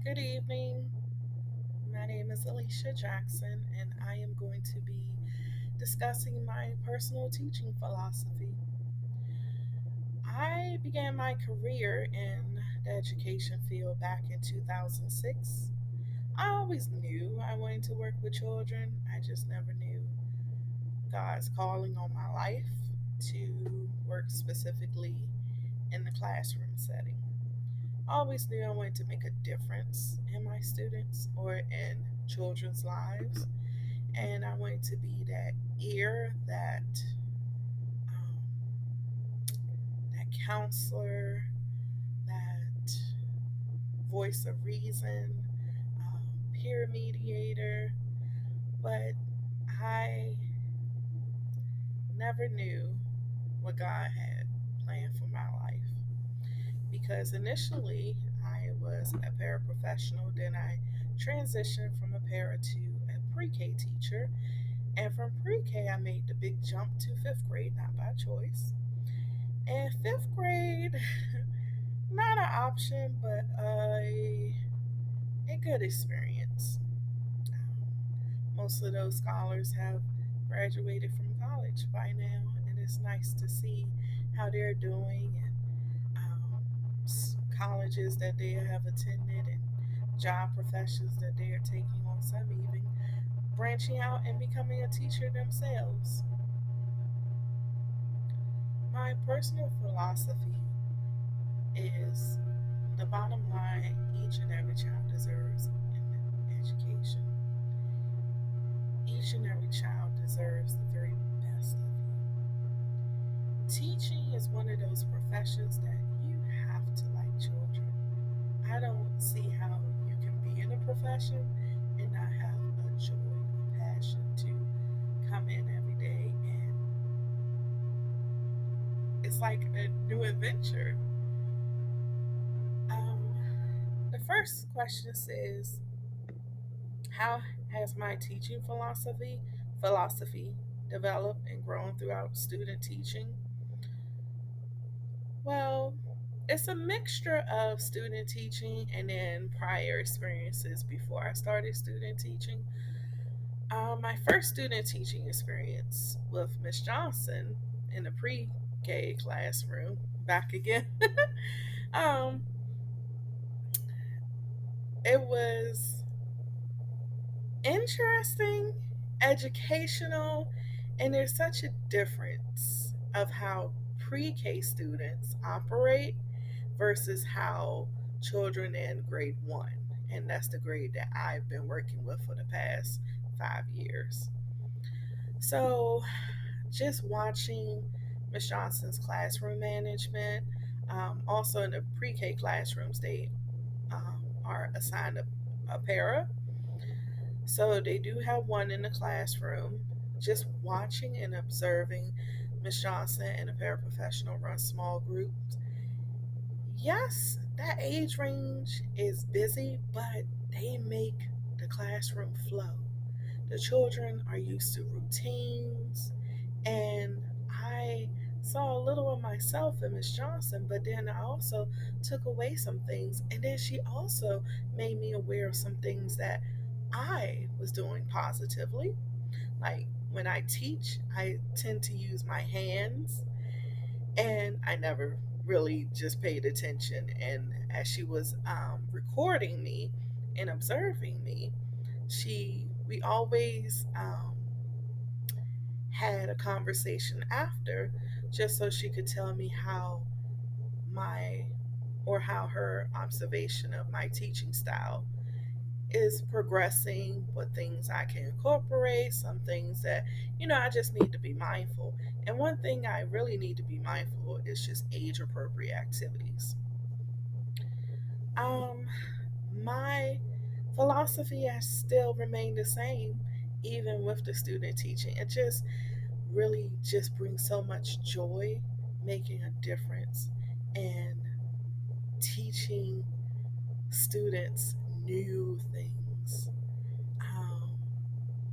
Good evening. My name is Alicia Jackson, and I am going to be discussing my personal teaching philosophy. I began my career in the education field back in 2006. I always knew I wanted to work with children, I just never knew God's calling on my life to work specifically in the classroom setting. I always knew I wanted to make a difference in my students or in children's lives, and I wanted to be that ear, um, that counselor, that voice of reason, peer mediator. But I never knew what God had planned for my life because initially I was a paraprofessional, then I transitioned from a para to a pre-K teacher, and from pre-K I made the big jump to fifth grade, not by choice. And fifth grade, not an option, but a good experience. Most of those scholars have graduated from college by now, and it's nice to see how they're doing and colleges that they have attended and job professions that they are taking on, some even branching out and becoming a teacher themselves. My personal philosophy is the bottom line: each and every child deserves an education. Each and every child deserves the very best of you. Teaching is one of those professions that you have to like children. I don't see how you can be in a profession and not have a joy, a passion to come in every day, and it's like a new adventure. Um, the first question says, how has my teaching philosophy developed and grown throughout student teaching? Well, it's a mixture of student teaching and then prior experiences before I started student teaching. My first student teaching experience with Miss Johnson in the pre-K classroom, back again. um, it was interesting, educational, and there's such a difference of how pre-K students operate versus how children in grade 1, and that's the grade that I've been working with for the past 5 years. So just watching Miss Johnson's classroom management, also in the pre-K classrooms, they are assigned a para, so they do have one in the classroom. Just watching and observing Miss Johnson and a paraprofessional run small groups. Yes, that age range is busy, but they make the classroom flow. The children are used to routines, and I saw a little of myself in Miss Johnson, but then I also took away some things, and then she also made me aware of some things that I was doing positively. Like when I teach, I tend to use my hands, and I never really just paid attention. And as she was recording me and observing me, we always had a conversation after, just so she could tell me how my or how her observation of my teaching style is progressing, what things I can incorporate, some things that, I just need to be mindful. And one thing I really need to be mindful is just age appropriate activities. Um, my philosophy has still remained the same, even with the student teaching. It just really just brings so much joy making a difference and teaching students new things. Um,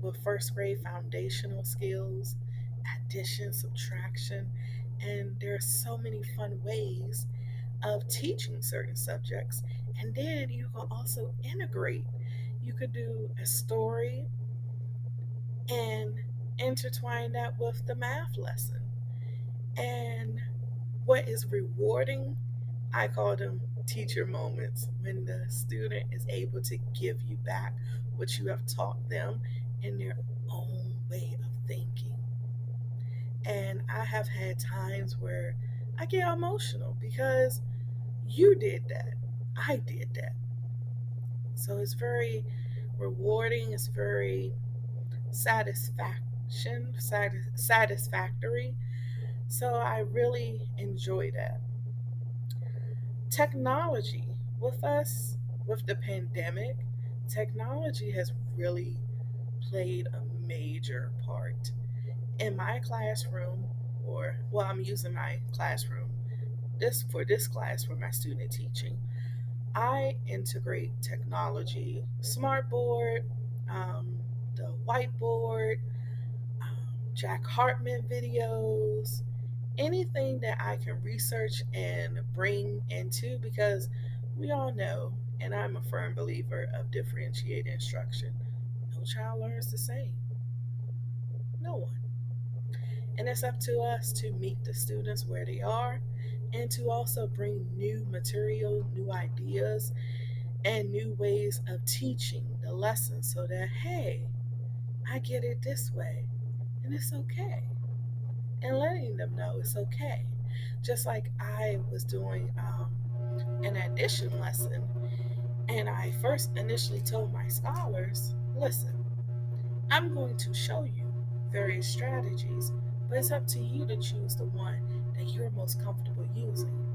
with first grade foundational skills, addition, subtraction, and there are so many fun ways of teaching certain subjects. And then you can also integrate. You could do a story and intertwine that with the math lesson. And what is rewarding, I call them teacher moments, when the student is able to give you back what you have taught them in their own way of thinking. And I have had times where I get emotional because you did that. I did that. So it's very rewarding. It's very satisfactory. So I really enjoy that. Technology with us, with the pandemic, technology has really played a major part in my classroom. Or, well, I'm using my classroom this class for my student teaching. I integrate technology, smartboard, um, the whiteboard, Jack Hartman videos, anything that I can research and bring into, because we all know, and I'm a firm believer of differentiated instruction. No child learns the same. No one. And it's up to us to meet the students where they are and to also bring new material, new ideas, and new ways of teaching the lesson so that, hey, I get it this way and it's okay. And letting them know it's okay. Just like I was doing an addition lesson, and I first initially told my scholars, listen, I'm going to show you various strategies, but it's up to you to choose the one that you're most comfortable using.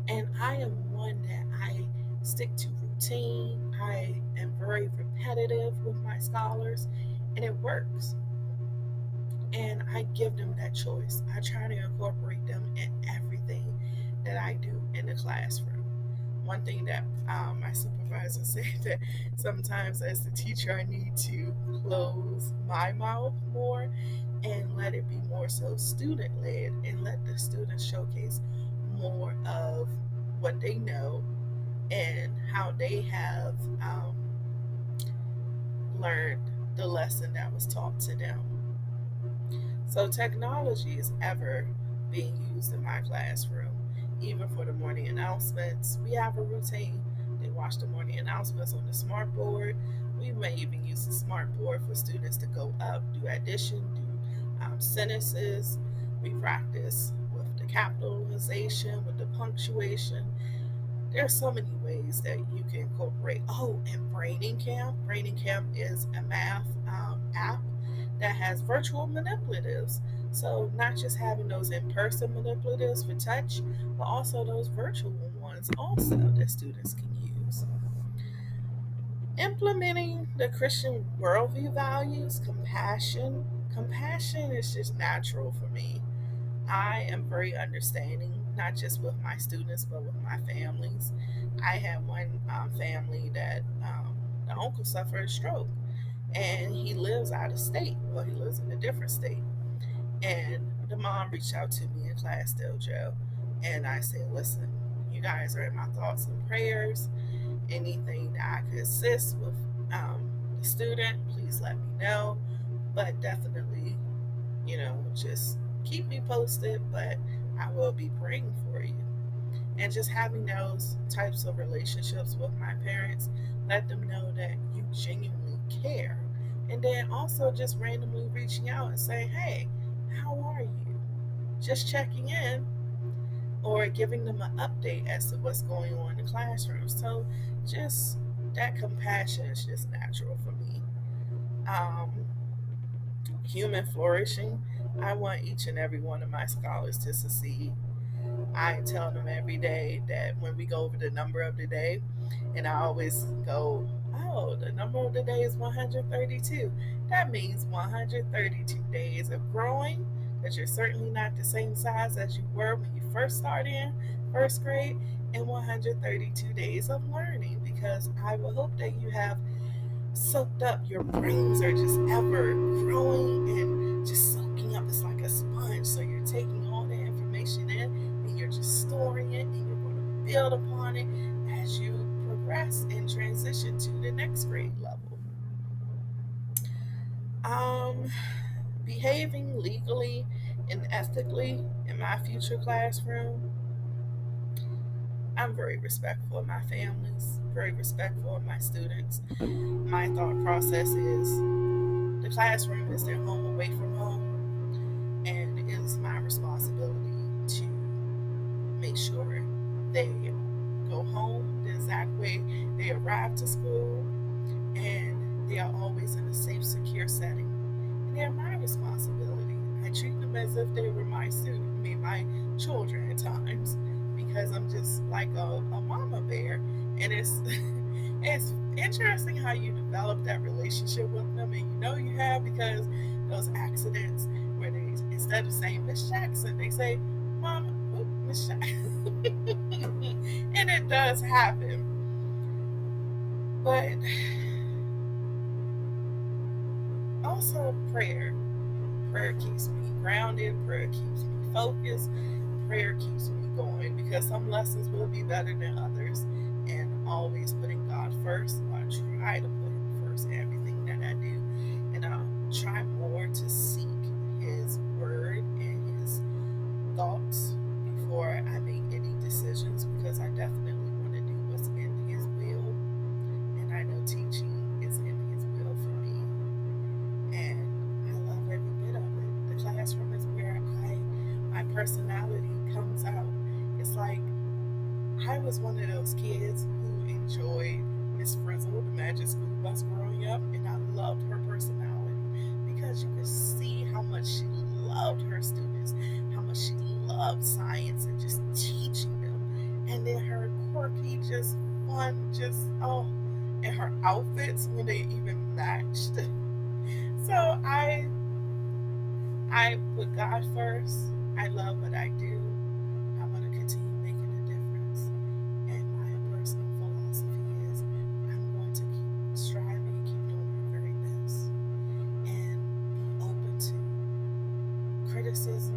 And I am one that I stick to routine. I am very repetitive with my scholars, and it works. And I give them that choice. I try to incorporate them in everything that I do in the classroom. One thing that my supervisor said, that sometimes as the teacher I need to close my mouth more and let it be more so student led, and let the students showcase more of what they know and how they have learned the lesson that was taught to them. So technology is ever being used in my classroom, even for the morning announcements. We have a routine. They watch the morning announcements on the smart board. We may even use the smart board for students to go up, do addition, do sentences. We practice with the capitalization, with the punctuation. There are so many ways that you can incorporate. Oh, and Braining Camp. Braining Camp is a math app that has virtual manipulatives. So, not just having those in person manipulatives for touch, but also those virtual ones also that students can use. Implementing the Christian worldview values, compassion. Compassion is just natural for me. I am very understanding, not just with my students, but with my families. I have one family that the uncle suffered a stroke, and he lives out of state. Well, he lives in a different state. And the mom reached out to me in Class Dojo, and I said, listen, you guys are in my thoughts and prayers. Anything that I could assist with the student, please let me know. But definitely, just keep me posted, but I will be praying for you. And just having those types of relationships with my parents, let them know that you genuinely care. And then also just randomly reaching out and saying, hey, how are you? Just checking in, or giving them an update as to what's going on in the classroom. So just that compassion is just natural for me. Um, Human flourishing. I want each and every one of my scholars to succeed. I tell them every day that when we go over the number of the day, and I always go, oh, the number of the day is 132. That means 132 days of growing, because you're certainly not the same size as you were when you first started in first grade, and 132 days of learning, because I will hope that you have soaked up. Your brains are just ever growing and just soaking up. It's like a sponge. So you're taking all the information in and you're just storing it, and you're going to build upon it as you progress. progress and transition to the next grade level. Um, Behaving legally and ethically in my future classroom. I'm very respectful of my families, very respectful of my students. My thought process is the classroom is their home away from home, and it is my responsibility to make sure they go home the exact way they arrive to school, and they are always in a safe, secure setting. And they're my responsibility. I treat them as if they were my student, I mean my children at times, because I'm just like a mama bear. And it's it's interesting how you develop that relationship with them, and you know you have because those accidents where they instead of saying Miss Jackson, they say Mama, Miss Jackson, and it does happen. But also prayer. Prayer keeps me grounded. Prayer keeps me focused. Prayer keeps me going because some lessons will be better than others. And always putting God first. I try to put Him first in everything that I do. And I'll try more to seek His word and His thoughts before I make any decisions because I definitely want to do what's in His will. And I know teaching is in His will for me, and I love every bit of it. The classroom is where my personality comes out. It's like I was one of those kids who enjoyed Miss Frizzle, the Magic School Bus, growing up, and I loved her personality because you could see how much she loved her students, how much she loved science and just teaching them, and then her quirky, just fun, just oh, and her outfits when they even matched. So I put God first. I love what I do. I want to continue making a difference. And my personal philosophy is I'm going to keep striving, keep doing my very best, and be open to criticism,